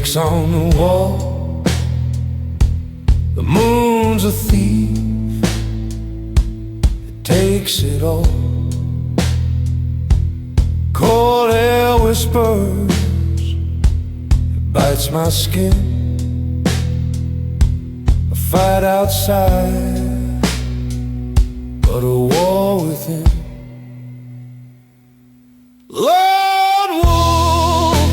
snakes on the wall. The moon's a thief, it takes it all. Cold air whispers, it bites my skin. A fight outside, but a war within. Lone wolves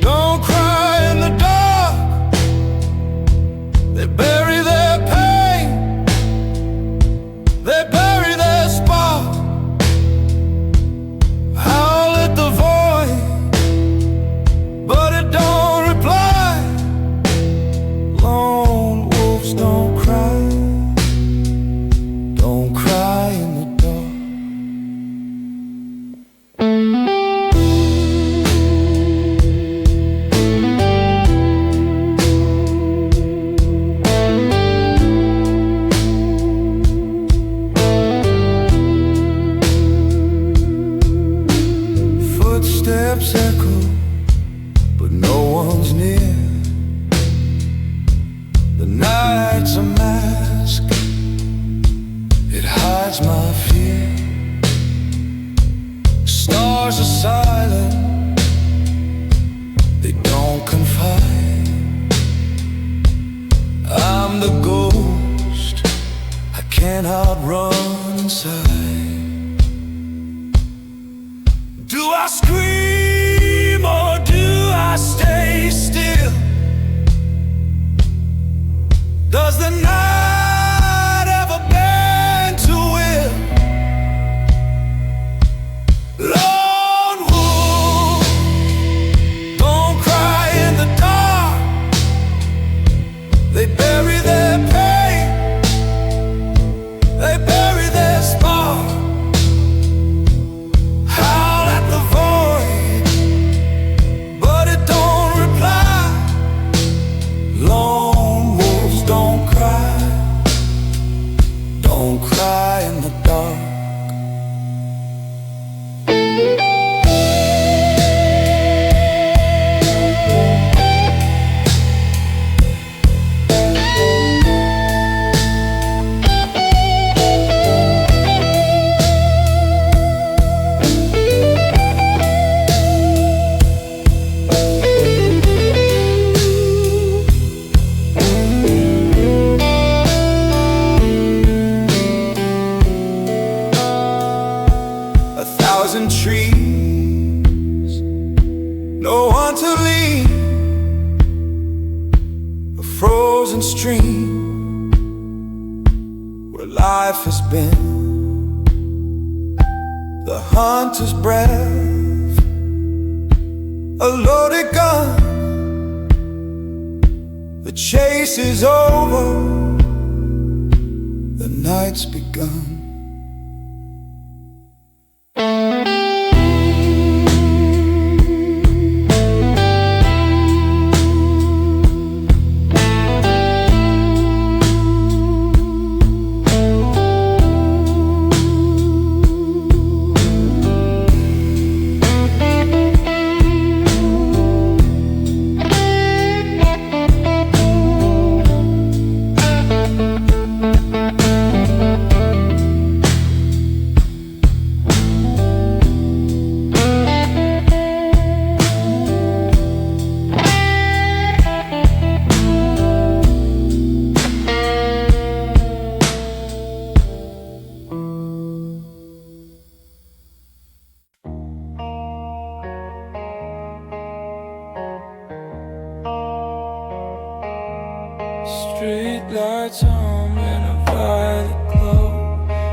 don't cry in the dark. They bury their pain, they bury their spark. Howl at the void, but it don't reply. Lone wolves don't cry, don't cry in the dark. Footsteps echo, but no one's near. The night's a mask, it hides my fear. Stars are silent, they don't confide. I'm the ghost, I can't outrun inside. Do I scream or do I stay still? Does the night ever bend to will? Lone wolf, don't cry in the dark. They bury their pain, they bury their spark. Howl at the void, but it don't reply. Lone wolves don't cry in the dark. A thousand trees, no one to lean. A frozen stream where life has been. The hunter's breath, a loaded gun. The chase is over, the night's begun. Street lights on in a violet glow.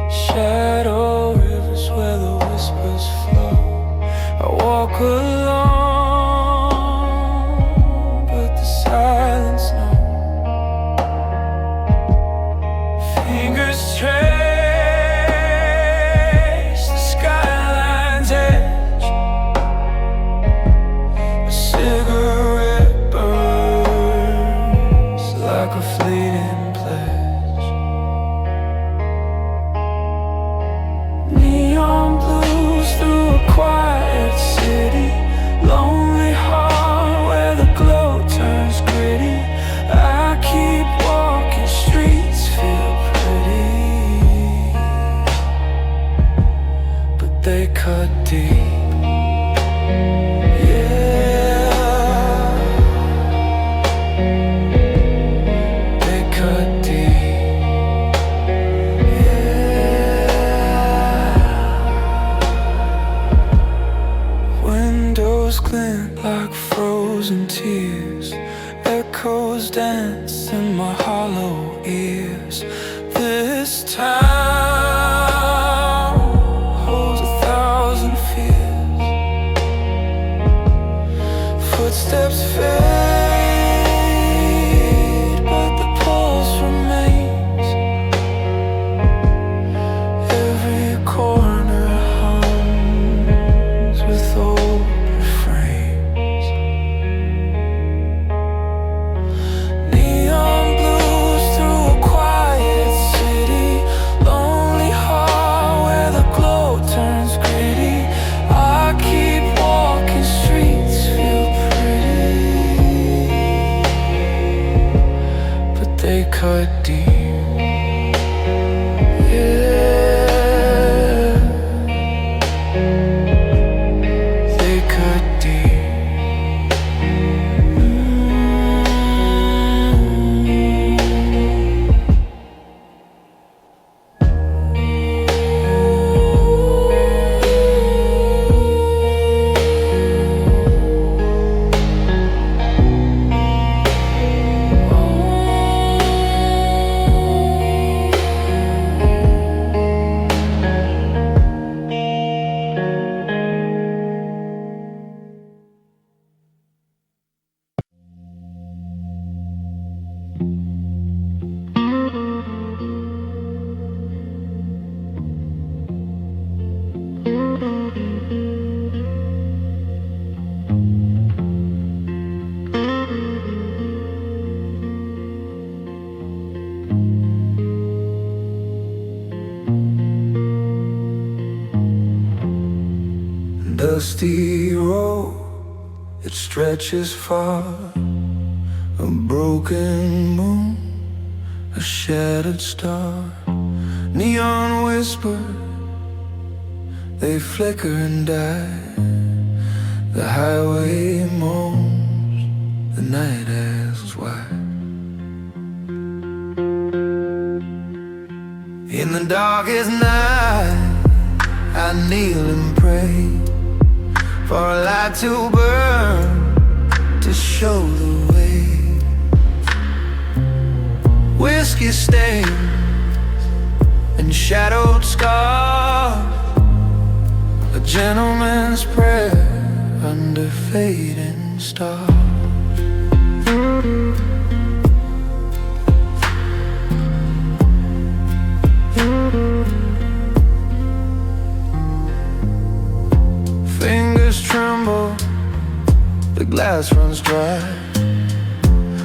Shadow rivers where the whispers flow. I walk alone, but the silence knows. Fingers trace the skyline's edge. A cigarette burns like a fleeting pledge. Neon blues through a quiet city. deep. Glint like frozen tears, echoes dance in my hollow ears. This town holds 1,000 fears. Footsteps fade, but the pulse remains. Every corner hums with old cut deep. Yeah, they cut deep. Dusty road, it stretches far. A broken moon, a shattered star. Neon whispers, they flicker and die. The highway moans, the night asks why. In the darkest night, I kneel and pray for a light to burn, to show the way. Whiskey stains and shadowed scars, a gentleman's prayer under fading stars. Fingers tremble, the glass runs dry.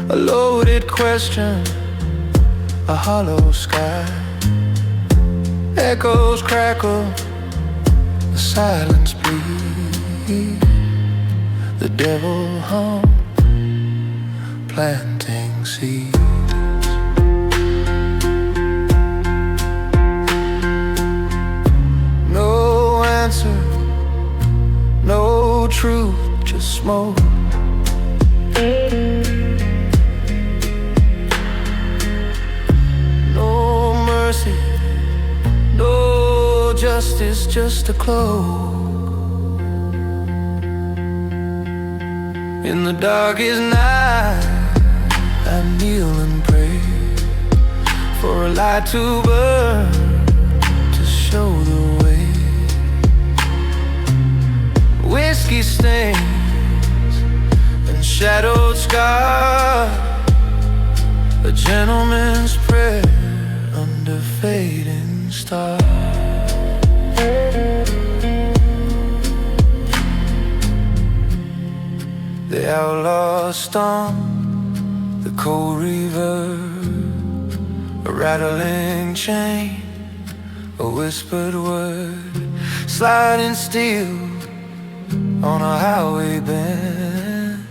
A loaded question, a hollow sky. Echoes crackle, the silence bleeds. The devil hums, planting seeds. No answer, no truth, just smoke. No mercy, no justice, just a cloak. In the darkest night, I kneel and pray for a light to burn, to show the way. Whiskey stains and shadowed scars, a gentleman's prayer under fading stars. The outlaw stomp, the cold reverb, a rattling chain, a whispered word, sliding steel on a highway bend,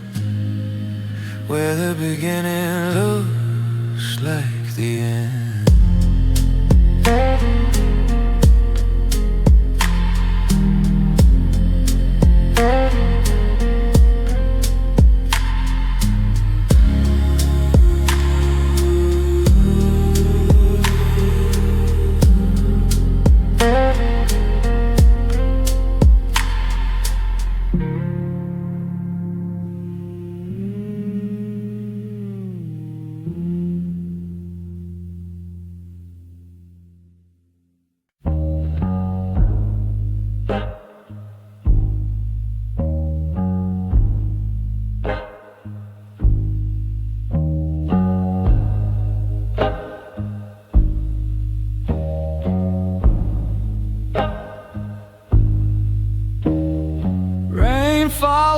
where the beginning looks like the end.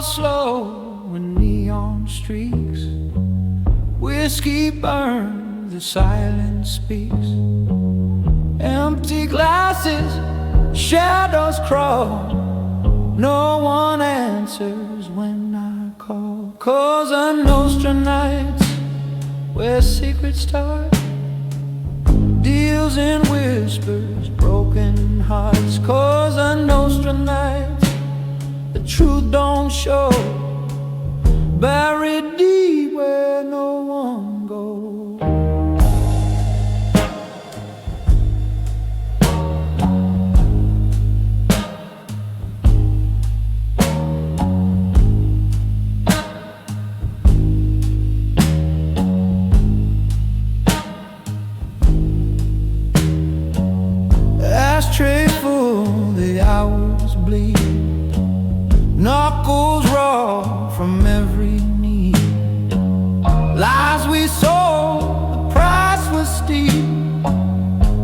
falls slow in neon streaks. Whiskey burns, the silence speaks. Empty glasses, shadows crawl. No one answers when I call. Cosa Nostra nights, where secrets start. Deals in whispers, broken hearts. Cosa Nostra nights, the truth don't show. Buried deep where no one goes. Ashtray full, the hours bleed. Knuckles raw from every need. Lies we sold, the price was steep.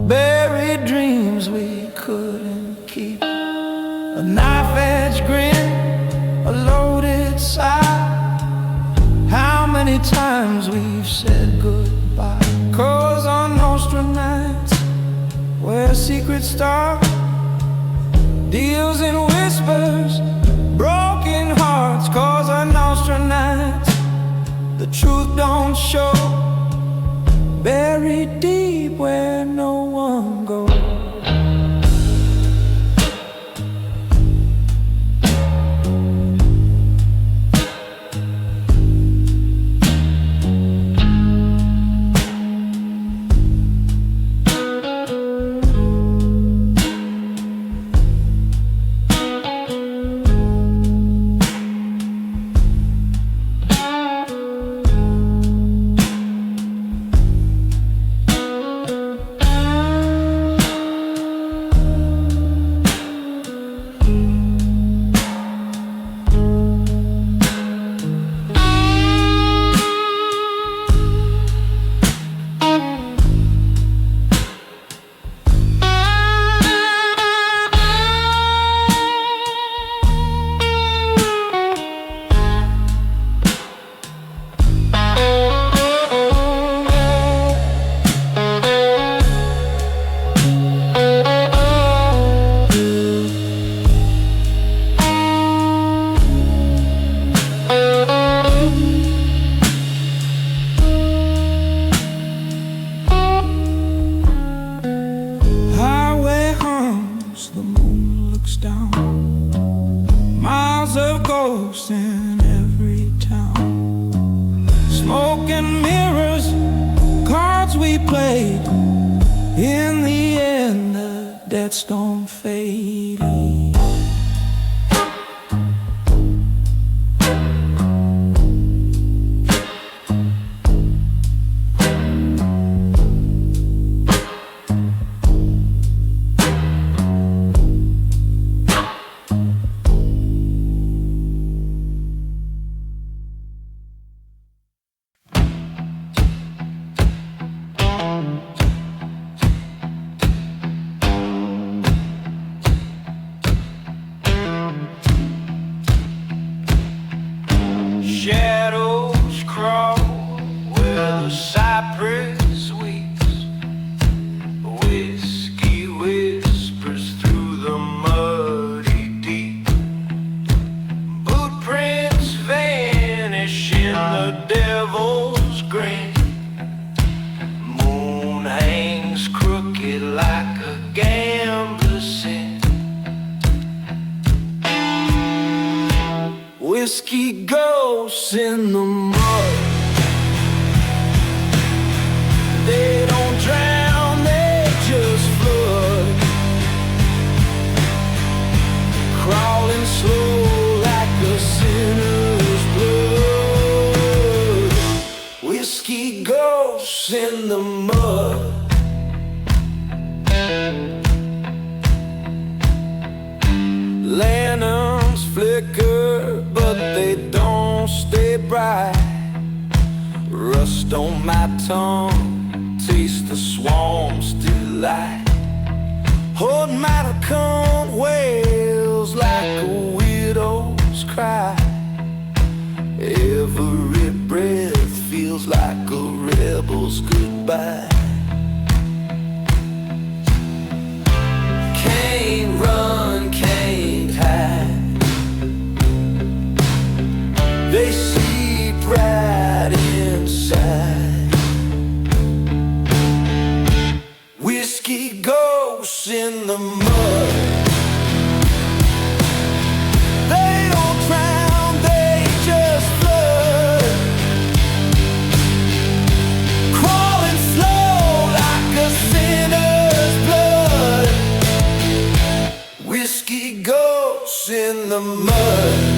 Buried dreams we couldn't keep. A knife-edge grin, a loaded sigh. How many times we've said goodbye. Cosa Nostra nights, where secrets start. Deals in whispers, broken hearts. Cosa Nostra nights, the truth don't show. Buried deep where no one goes. In every town, smoke and mirrors, cards we played. In the end, the debts don't fade. Shadows crawl where the cypress weeps. Whiskey whispers through the muddy deep. Footprints vanish in the devil's grin. Moon hangs crooked like a gambler's sin. Whiskey ghosts in the mud. They don't drown, they just flood. Crawling slow like a sinner's blood. Whiskey ghosts in the mud. Lanterns flicker, but they don't stay bright. Rust on my tongue, taste the swarm's delight. Hold my tongue wails like a widow's cry. Every breath feels like a rebel's goodbye. Can't run, can't hide. They sleep right inside. Whiskey ghosts in the mud. They don't drown, they just flood. Crawling slow like a sinner's blood. Whiskey ghosts in the mud.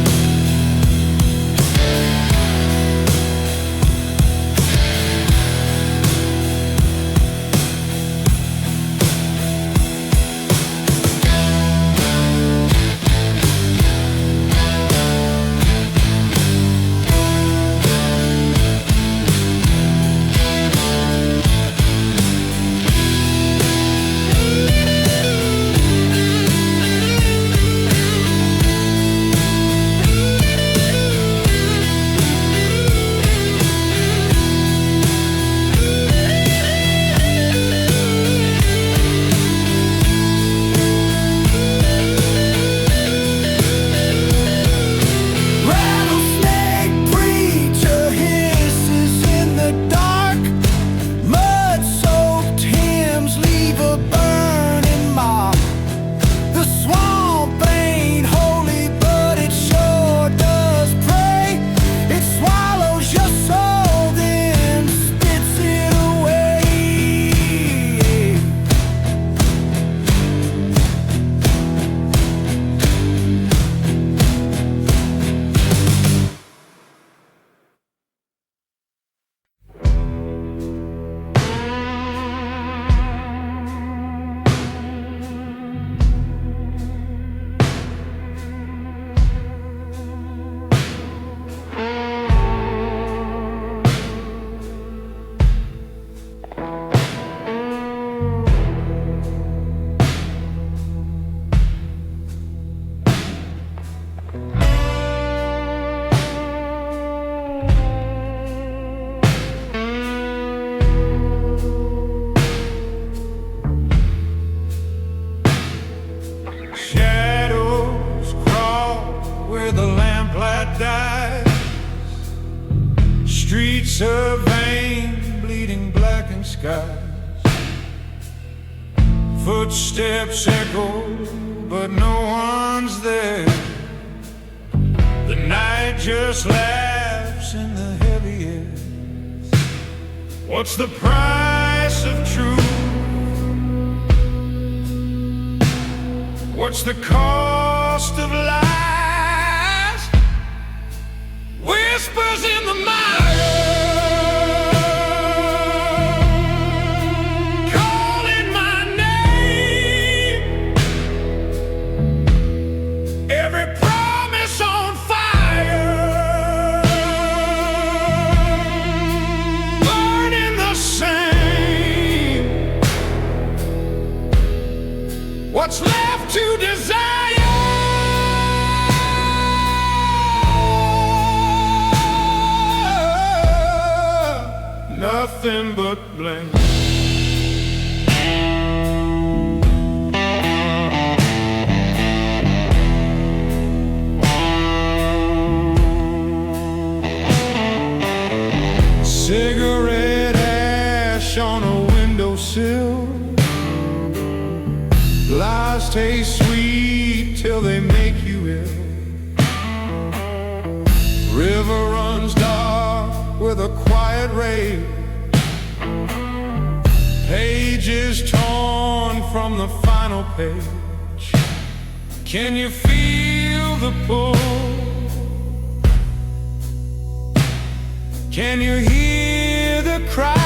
Streets are vain, bleeding blackened skies. Footsteps echo, but no one's there. The night just laughs in the heavy air. What's the price of truth? What's the cost of lies? Whispers in the mire, calling my name. Every promise on fire, burning the same. What's left to desire? Nothing but blame. Cigarette ash on a windowsill. Lies taste sweet till they make you ill. River runs dark with a quiet rage. Pages torn from the final page. Can you feel the pull? Can you hear the cries?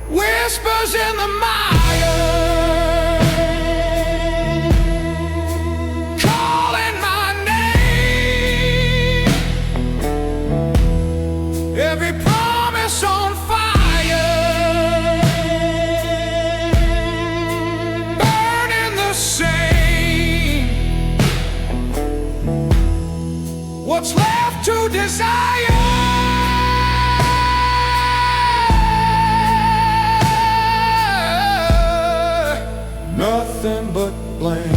Whispers in the mire, calling my name. Every promise on fire, burning the same. What's left? desire. Nothing but blame.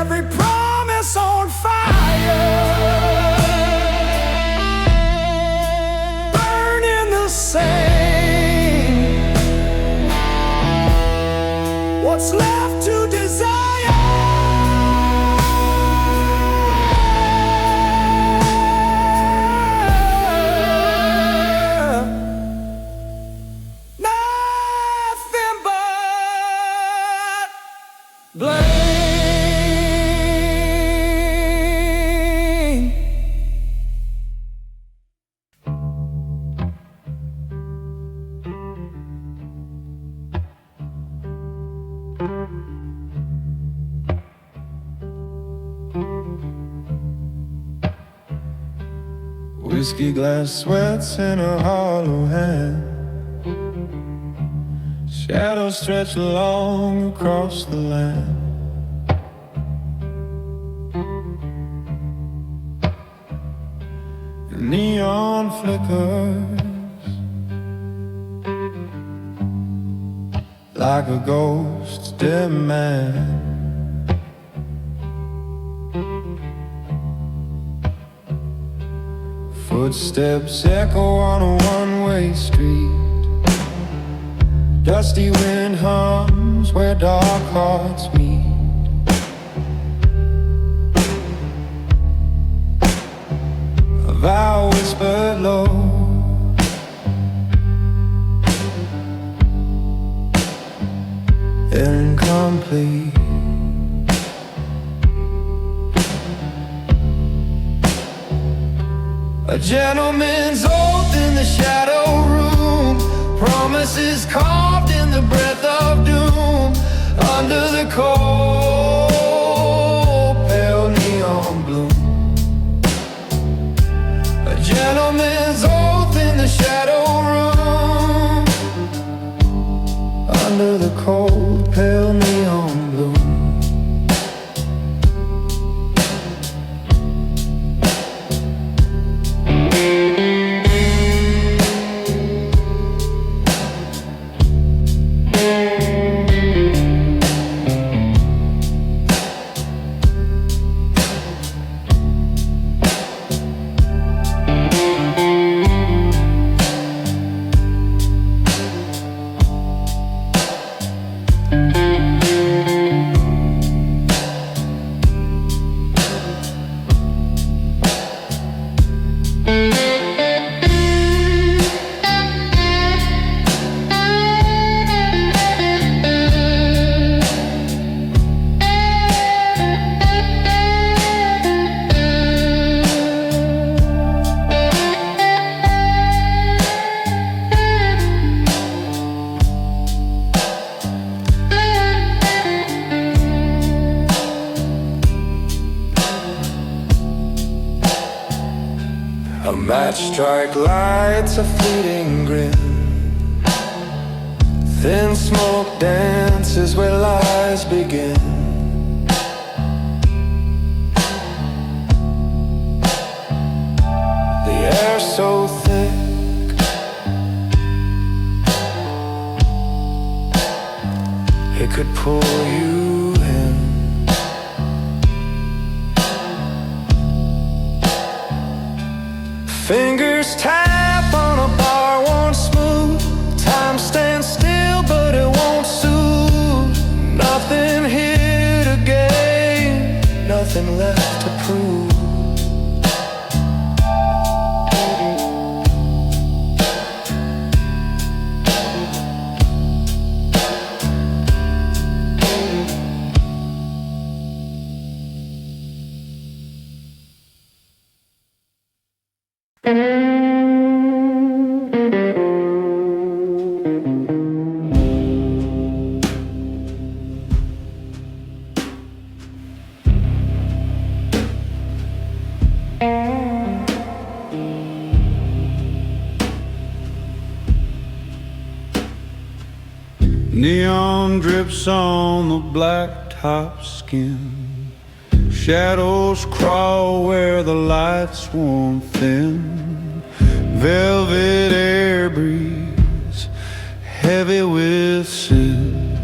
Every promise on fire, burning the same. What's left to desire? Nothing but blame. Whiskey glass sweats in a hollow hand. Shadows stretch long across the land. The neon flickers like a ghost's demand. Footsteps echo on a one-way street. Dusty wind hums where dark hearts meet. A vow whispered low, incomplete. A gentleman's oath in the shadow room, promises carved in the breath of doom. Under the cold, pale neon bloom. A gentleman's oath in the shadow room, under the cold, pale neon bloom. Strike lights, a fleeting grin. Thin smoke dances where lies begin. The air so thick, it could pull you in. Fingers tap on a bar, won't smooth. Time stands still, but it won't soothe. Nothing here to gain, nothing left to prove. Neon drips on the blacktop skin. Shadows crawl where the lights warm thin. Velvet air breeze, heavy with sin.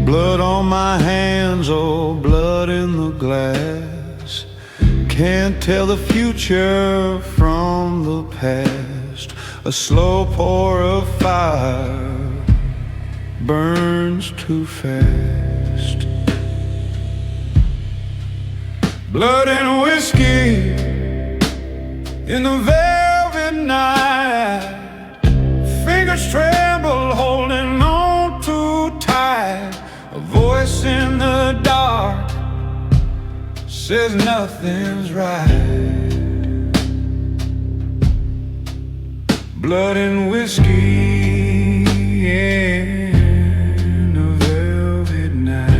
Blood on my hands, oh, blood in the glass. Can't tell the future from the past. A slow pour of fire burns too fast. Blood and whiskey in the velvet night. Fingers tremble, holding on too tight. A voice in the dark says nothing's right. Blood and whiskey in a velvet night.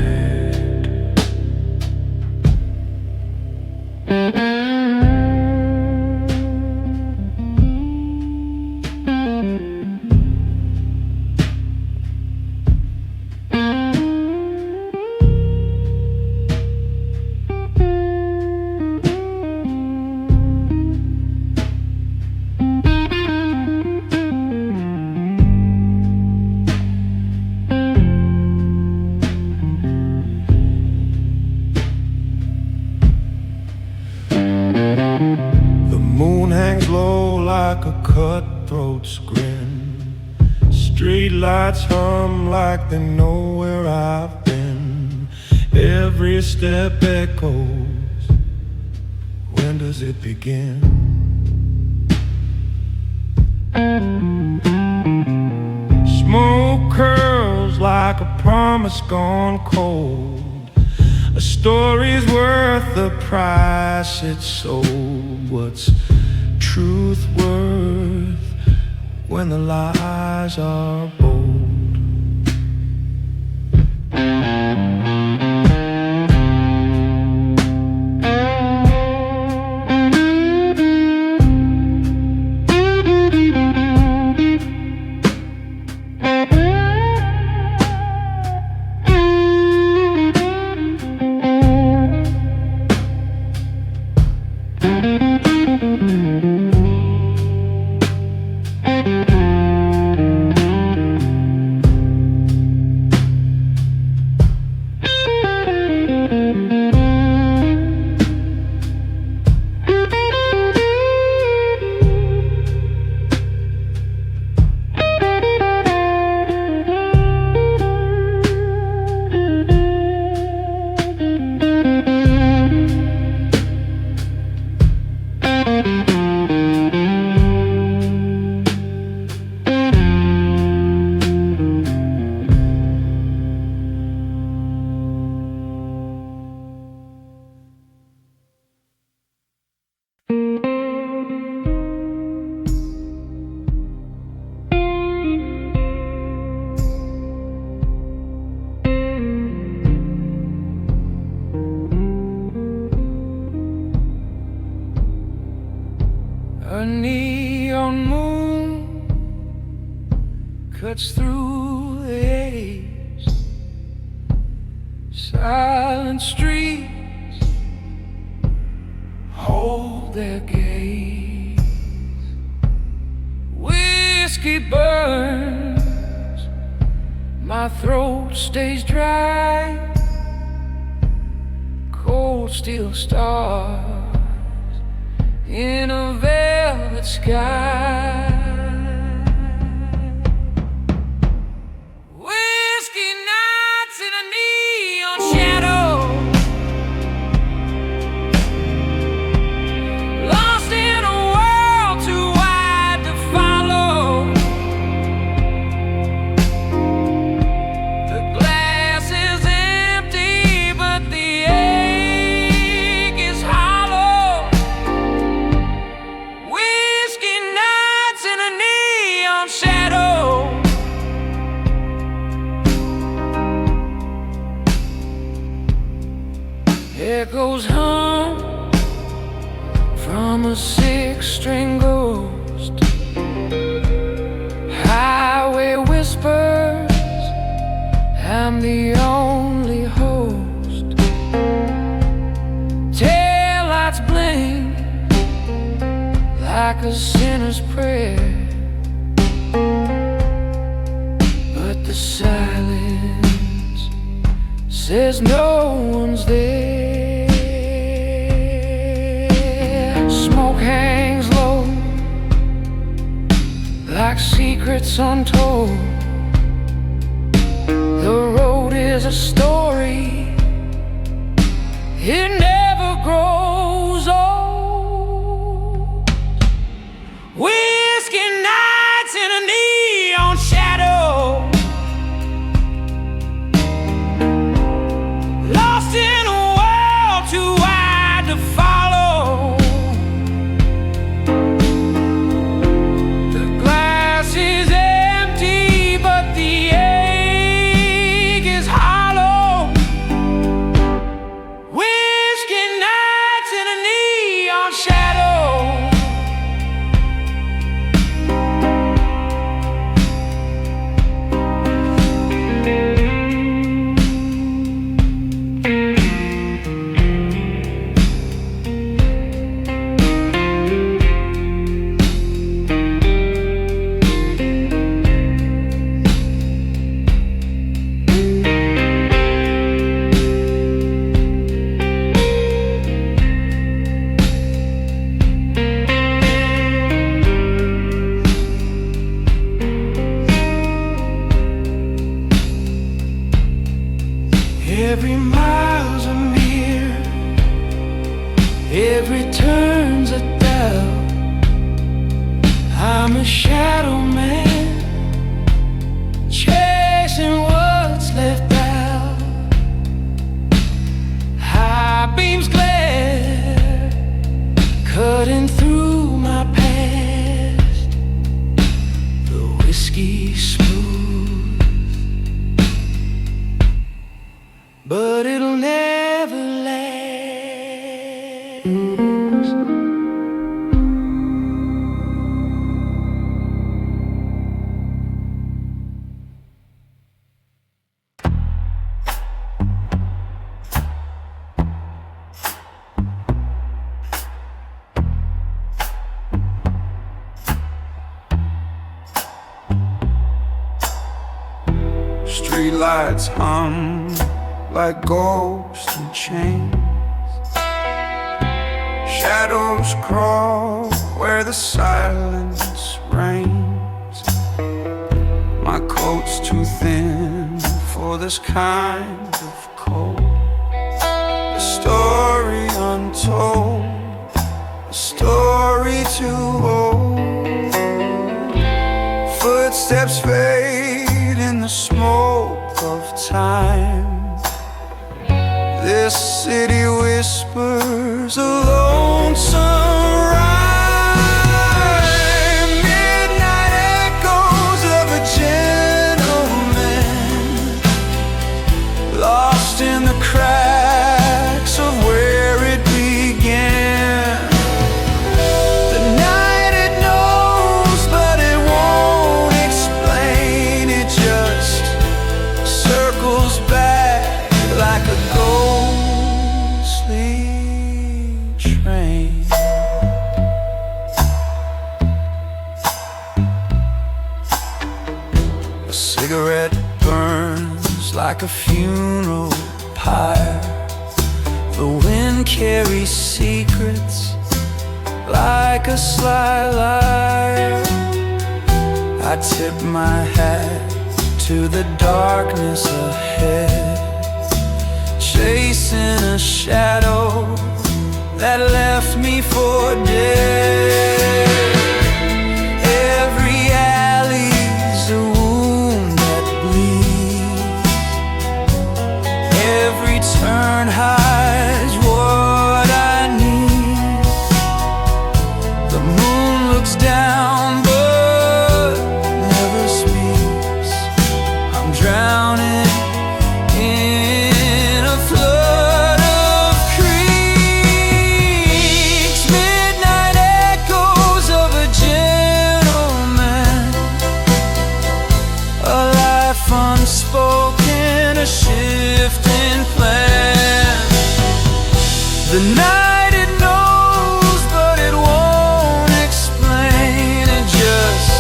Like a cutthroat's grin. Street lights hum like they know where I've been. Every step echoes. When does it begin? Smoke curls like a promise gone cold. A story's worth the price it's sold. What's truth worth when the lies are bold? A neon moon cuts through the haze. Silent streets hold their gaze. Whiskey burns, my throat stays dry. Cold steel stars in a velvet sky. Whiskey nights in a neon shadow, lost in a world too wide to follow. The glass is empty, but the ache is hollow. Whiskey nights in a neon shadow. Echoes hum from a six-string ghost. Highway whispers, I'm the only host. Taillights blink like a sinner's prayer, but the silence says no one's there. Smoke hangs low like secrets untold. The road is a story, it never grows old. Whiskey nights in a neon shadow, lost in a world too wide to follow. The glass is empty, but the ache is hollow. Whiskey nights in a neon shadow. Every mile's a mirror, every turn's a doubt. I'm a shadow man, chasing what's left out. High beams glare, cutting through my past. The whiskey smooth, but it'll never last. Streetlights hum like ghosts in chains. Shadows crawl where the silence reigns. My coat's too thin for this kind of cold. A story untold, a story too old. Footsteps fade in the smoke of time. This city whispers a lonesome rhyme. Midnight echoes of a gentleman, lost in the cracks of where it began. The night like a funeral pyre. The wind carries secrets like a sly liar. I tip my hat to the darkness ahead, chasing a shadow that left me for dead. Every alley's a wound that bleeds. Every turn hides what I need. The moon looks down but never speaks. I'm drowning in a flood of creaks. Midnight echoes of a gentleman, a life unspoken, a shifting plan. The night it knows but it won't explain. It just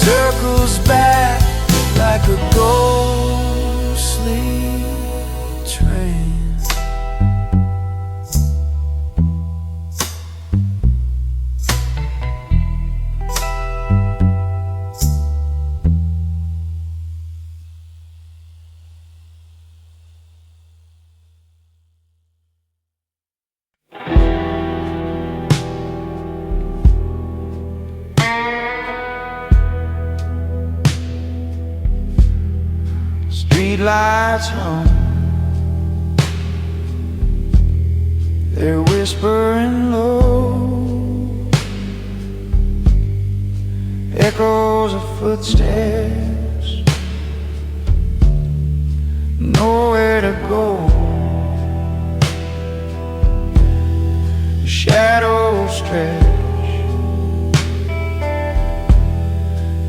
circles back like a ghostly train. Street lights home, they're whispering low, echoes of footsteps, nowhere to go. Shadows stretch,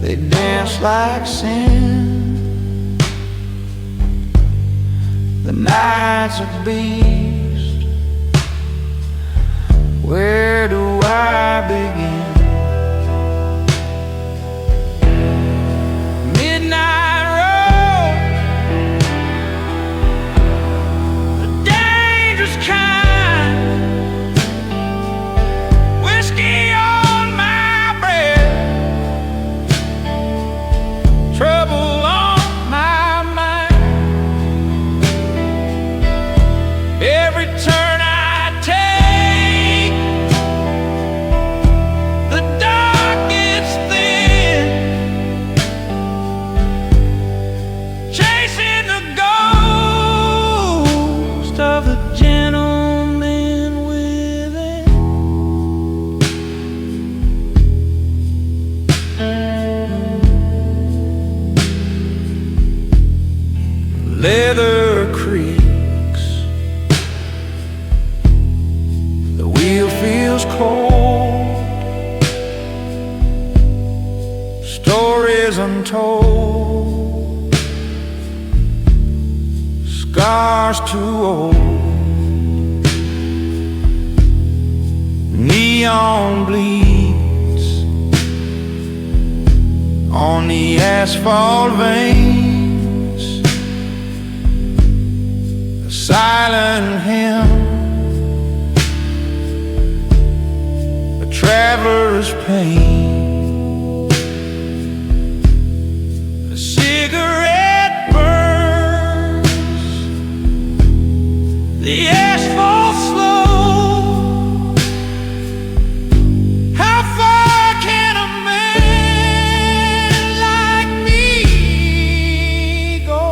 they dance like sin. The night's a beast. Where do I begin? Midnight road, the dangerous kind. Whiskey on my breath, trouble on my mind. Every turn I take, the dark gets thin, chasing the ghost of the gentleman within. Leather creaks, the wheel feels cold, stories untold, scars too old. Neon bleeds on the asphalt veins, a silent hymn, traveler's pain. A cigarette burns, the asphalt slow. How far can a man like me go?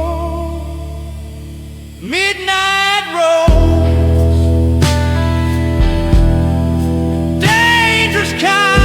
Midnight road, kind.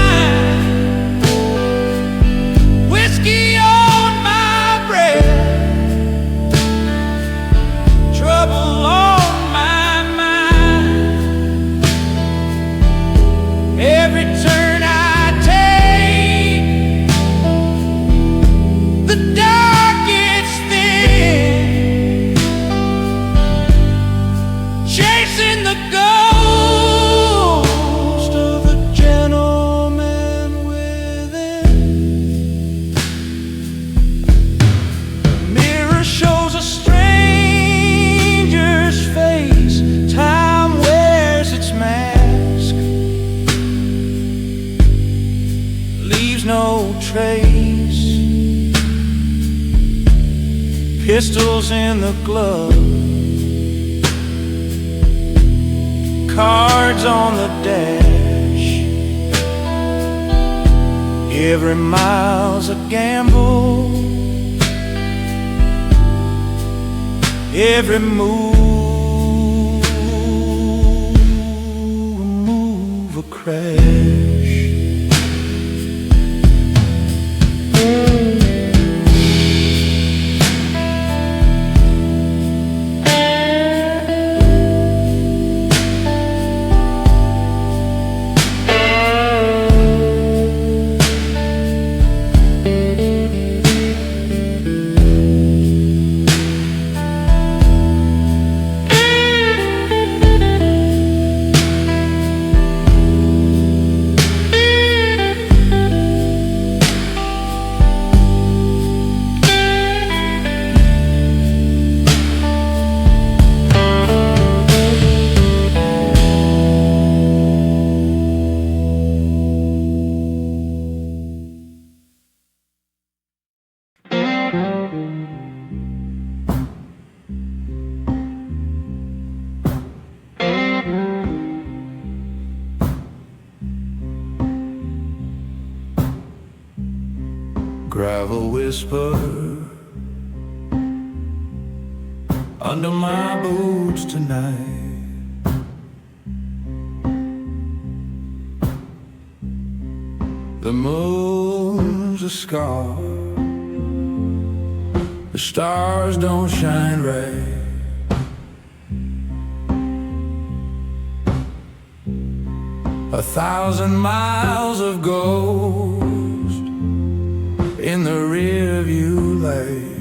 trace. Pistols in the glove, cards on the dash. Every mile's a gamble, every move a crash. Gravel whisper under my boots tonight. The moon's a scar, the stars don't shine right. A 1,000 miles of ghost in the rear view light.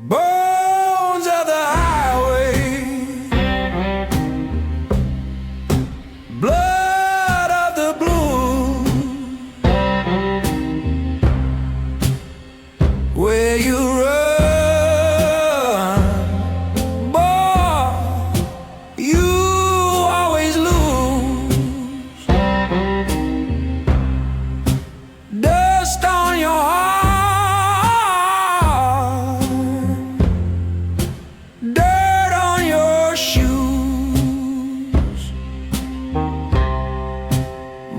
Bones of the highway, blood of the blue. Where you run, boy, you always lose. Dust on your heart, dirt on your shoes.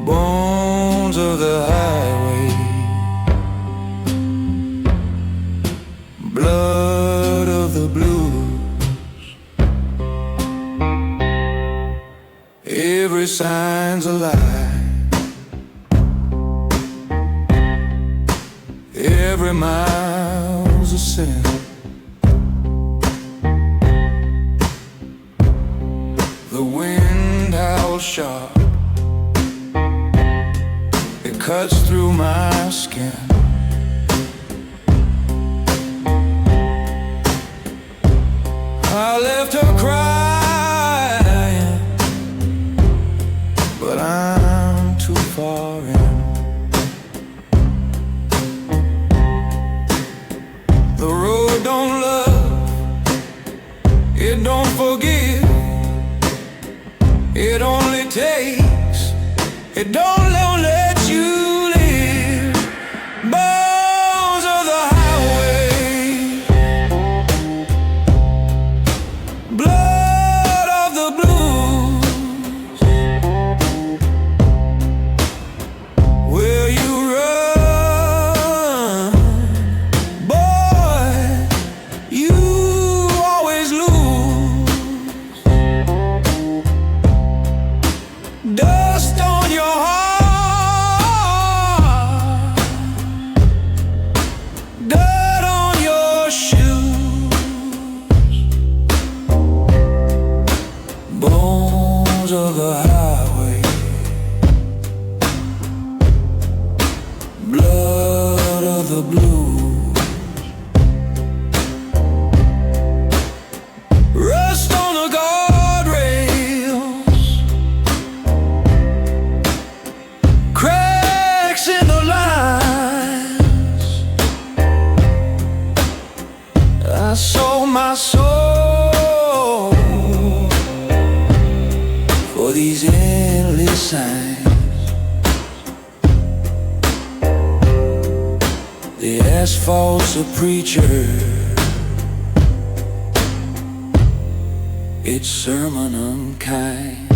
Bones of the highway, blood of the blues. Every sign's a lie, every mile's a sin. The wind howls sharp, it cuts through my skin. I left her crying, but I'm too far in. The road don't love, it don't forgive. It only takes, it don't let you live. Bones of the highway, blood of the blues. Where you run, boy, you always lose. Dust on your heart, fault's a preacher, it's sermon unkind.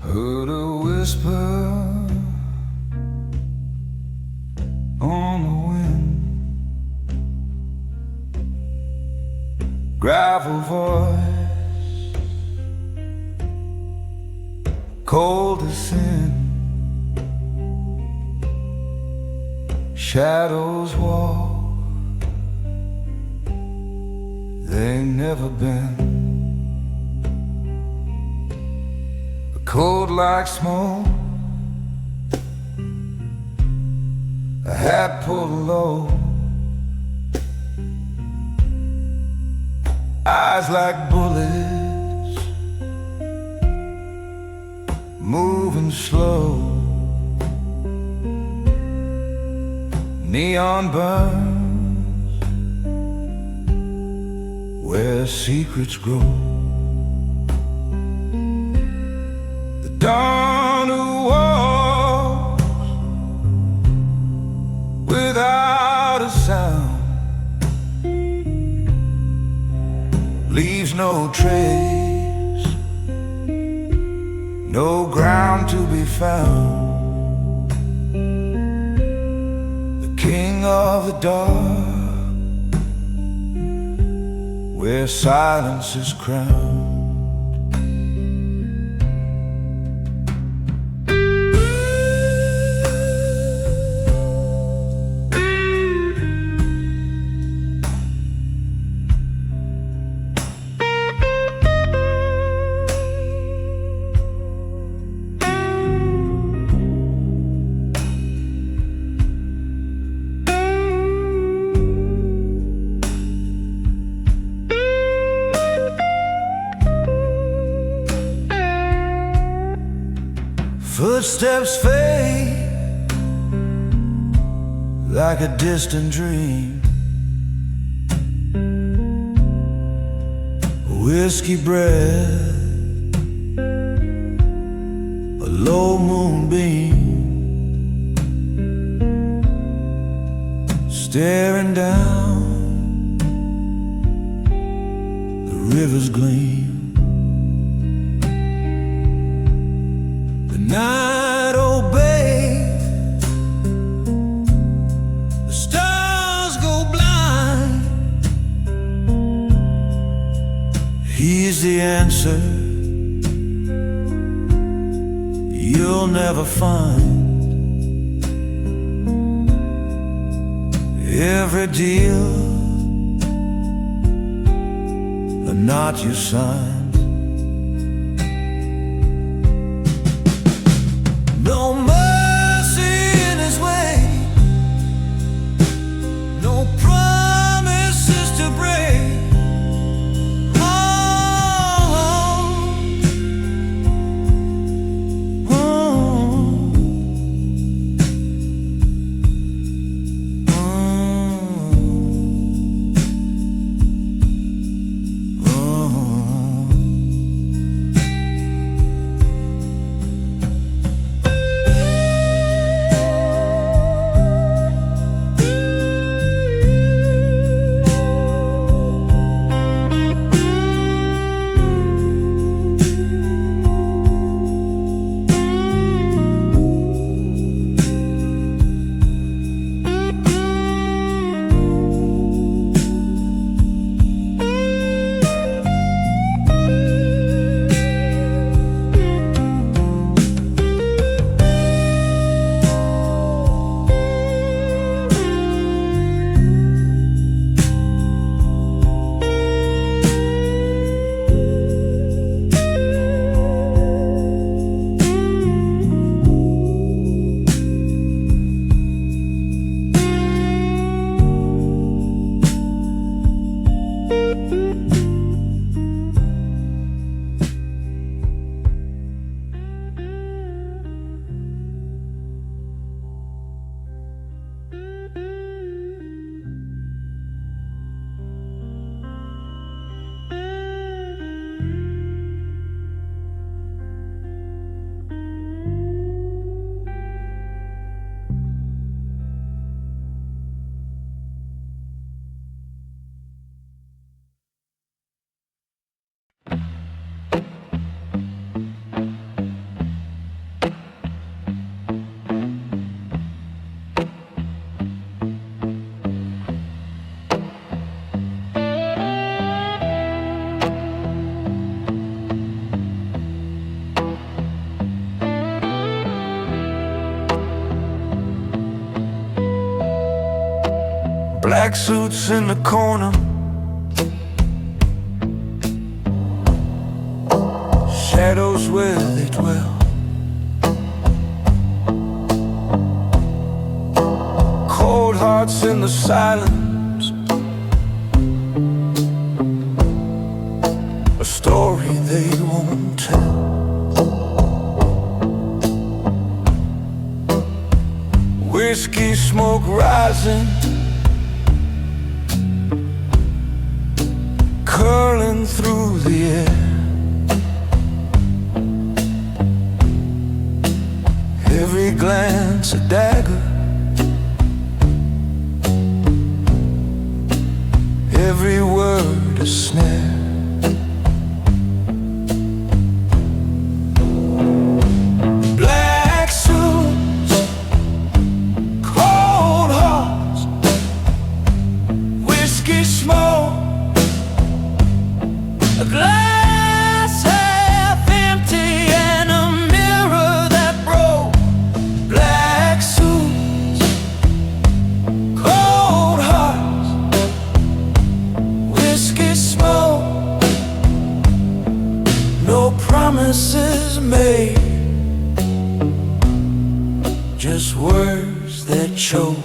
Heard a whisper on the wind, gravel voice, cold as sin. Shadows walk, they never been. Cold like smoke, a hat pulled low, eyes like bullets, moving slow. Neon burns where secrets grow. Dawn who walks without a sound, leaves no trace, no ground to be found. The king of the dark, where silence is crowned. Footsteps fade like a distant dream. Whiskey breath, a low moonbeam, staring down the river's gleam. Night obeys, the stars go blind. He's the answer you'll never find. Every deal a knot you sign. No mercy in his way, no promises to break. tracksuits in the corner, shadows where they dwell. Cold hearts in the silence, a story they won't tell. Whiskey smoke rising, curling through the air. Every glance a dagger, every word a snare. Black suits, cold hearts, whiskey smoke, a glass half empty and a mirror that broke. Black suits, cold hearts, whiskey smoke, no promises made, just words that choke.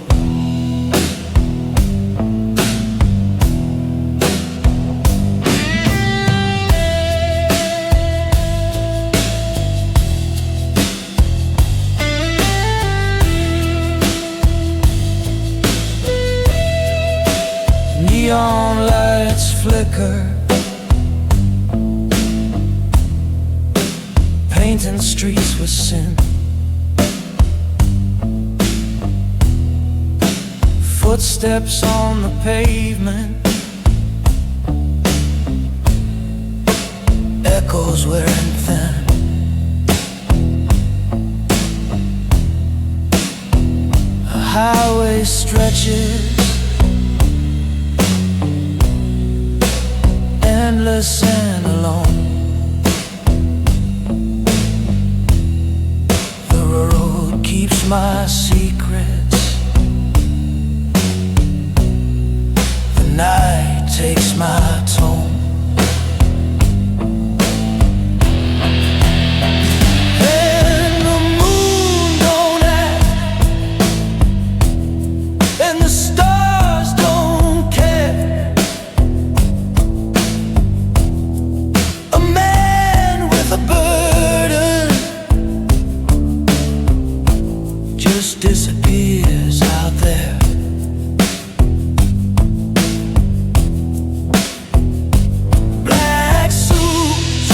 Neon lights flicker, painting streets with sin. Footsteps on the pavement, echoes wearing thin. A highway stretches, endless and alone. The road keeps my secrets, the night takes my tone. And the moon don't act, and the stars don't care. A man with a burden just disappears out there. Black suits,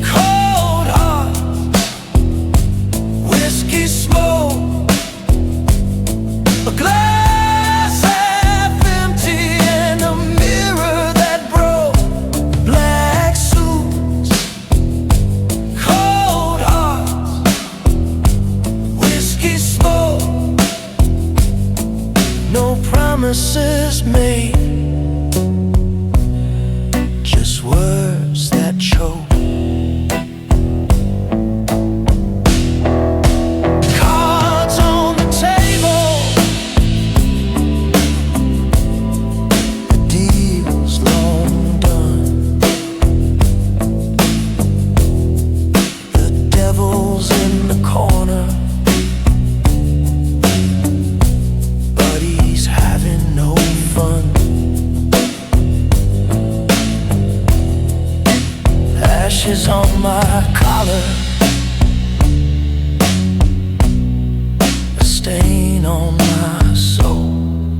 cold hearts, whiskey smoke, a glass half empty and a mirror that broke. Black suits, cold hearts, whiskey smoke, no promises made, just words that choke. Cards on the table, the deal's long done. The devil's in the corner, but he's having no fun. Ashes on my collar, a stain on my soul.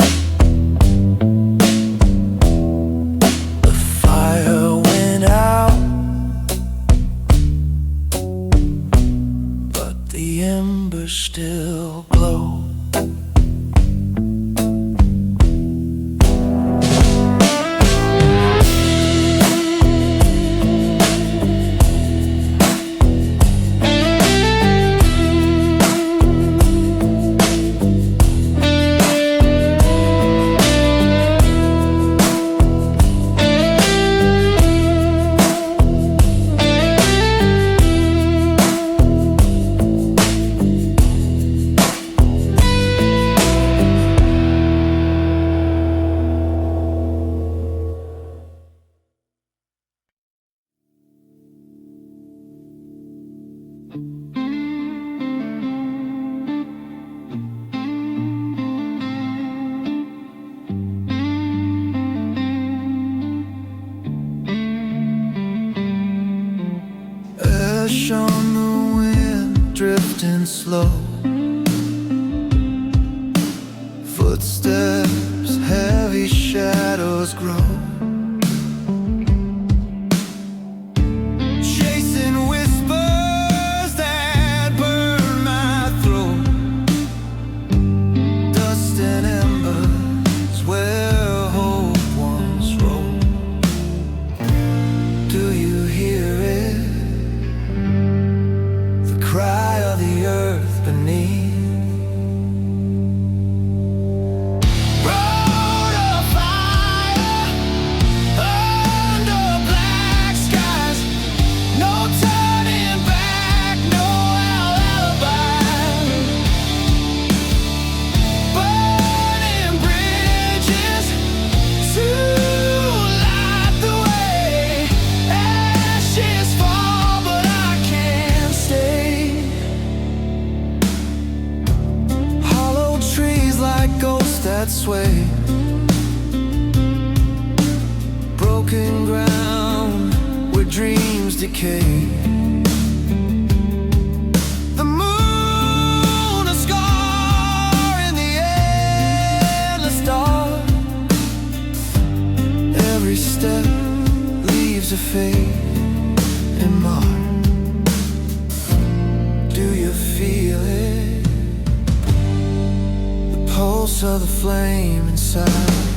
The fire went out, but the embers still glow. Ash on the wind, drifting slow. Footsteps, heavy shadows grow. Chasing whispers that burn my throat. Dust and embers where hope once rolled. Do you hear it? The cry of the earth beneath. Road of fire under black skies. No turning back, no alibi. Burning bridges to light the way. Ashes fall, but I can't stay. Hollow trees like ghosts that sway. Broken ground where dreams decay. The moon a scar in the endless dark. Every step leaves a fade and mark. Do you feel it? The pulse of the flame inside.